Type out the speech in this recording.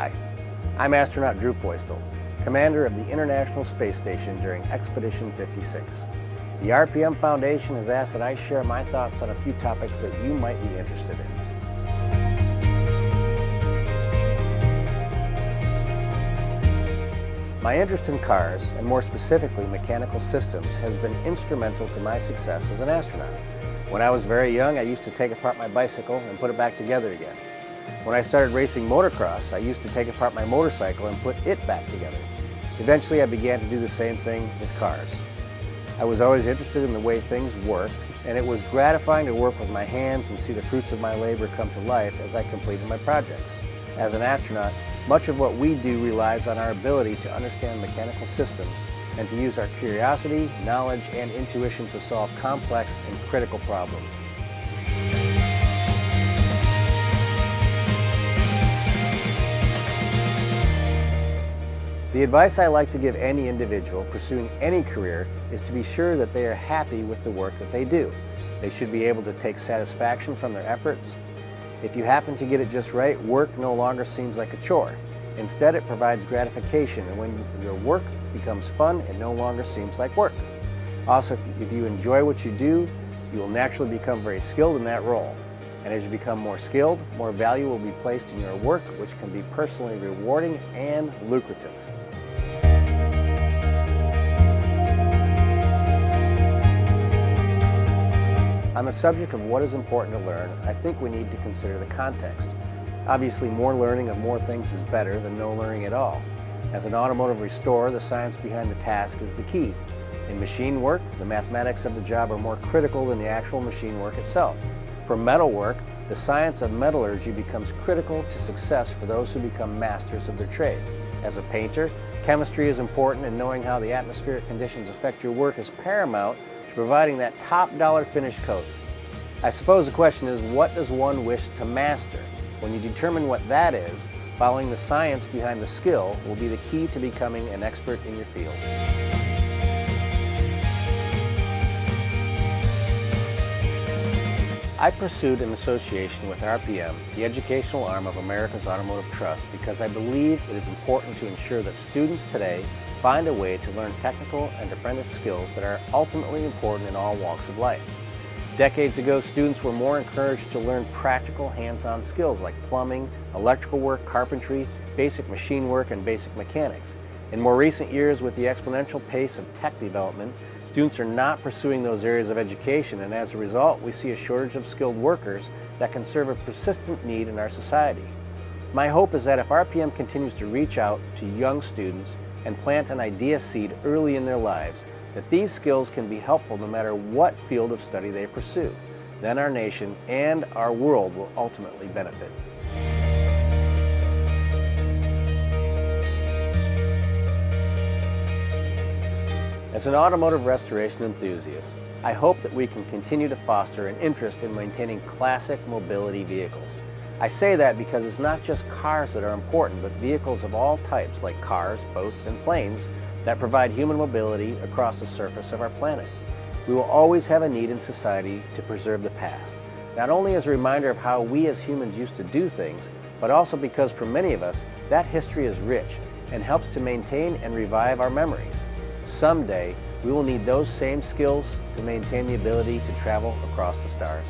Hi, I'm astronaut Drew Feustel, commander of the International Space Station during Expedition 56. The RPM Foundation has asked that I share my thoughts on a few topics that you might be interested in. My interest in cars, and more specifically mechanical systems, has been instrumental to my success as an astronaut. When I was very young, I used to take apart my bicycle and put it back together again. When I started racing motocross, I used to take apart my motorcycle and put it back together. Eventually, I began to do the same thing with cars. I was always interested in the way things worked, and it was gratifying to work with my hands and see the fruits of my labor come to life as I completed my projects. As an astronaut, much of what we do relies on our ability to understand mechanical systems and to use our curiosity, knowledge, and intuition to solve complex and critical problems. The advice I like to give any individual pursuing any career is to be sure that they are happy with the work that they do. They should be able to take satisfaction from their efforts. If you happen to get it just right, work no longer seems like a chore. Instead, it provides gratification, and when your work becomes fun, it no longer seems like work. Also, if you enjoy what you do, you will naturally become very skilled in that role. And as you become more skilled, more value will be placed in your work, which can be personally rewarding and lucrative. On the subject of what is important to learn, I think we need to consider the context. Obviously, more learning of more things is better than no learning at all. As an automotive restorer, the science behind the task is the key. In machine work, the mathematics of the job are more critical than the actual machine work itself. For metal work, the science of metallurgy becomes critical to success for those who become masters of their trade. As a painter, chemistry is important, and knowing how the atmospheric conditions affect your work is paramount to providing that top-dollar finish coat. I suppose the question is, what does one wish to master? When you determine what that is, following the science behind the skill will be the key to becoming an expert in your field. I pursued an association with RPM, the educational arm of America's Automotive Trust, because I believe it is important to ensure that students today find a way to learn technical and apprentice skills that are ultimately important in all walks of life. Decades ago, students were more encouraged to learn practical hands-on skills like plumbing, electrical work, carpentry, basic machine work, and basic mechanics. In more recent years, with the exponential pace of tech development, students are not pursuing those areas of education, and as a result, we see a shortage of skilled workers that can serve a persistent need in our society. My hope is that if RPM continues to reach out to young students and plant an idea seed early in their lives, that these skills can be helpful no matter what field of study they pursue. Then our nation and our world will ultimately benefit. As an automotive restoration enthusiast, I hope that we can continue to foster an interest in maintaining classic mobility vehicles. I say that because it's not just cars that are important, but vehicles of all types like cars, boats, and planes that provide human mobility across the surface of our planet. We will always have a need in society to preserve the past, not only as a reminder of how we as humans used to do things, but also because for many of us, that history is rich and helps to maintain and revive our memories. Someday, we will need those same skills to maintain the ability to travel across the stars.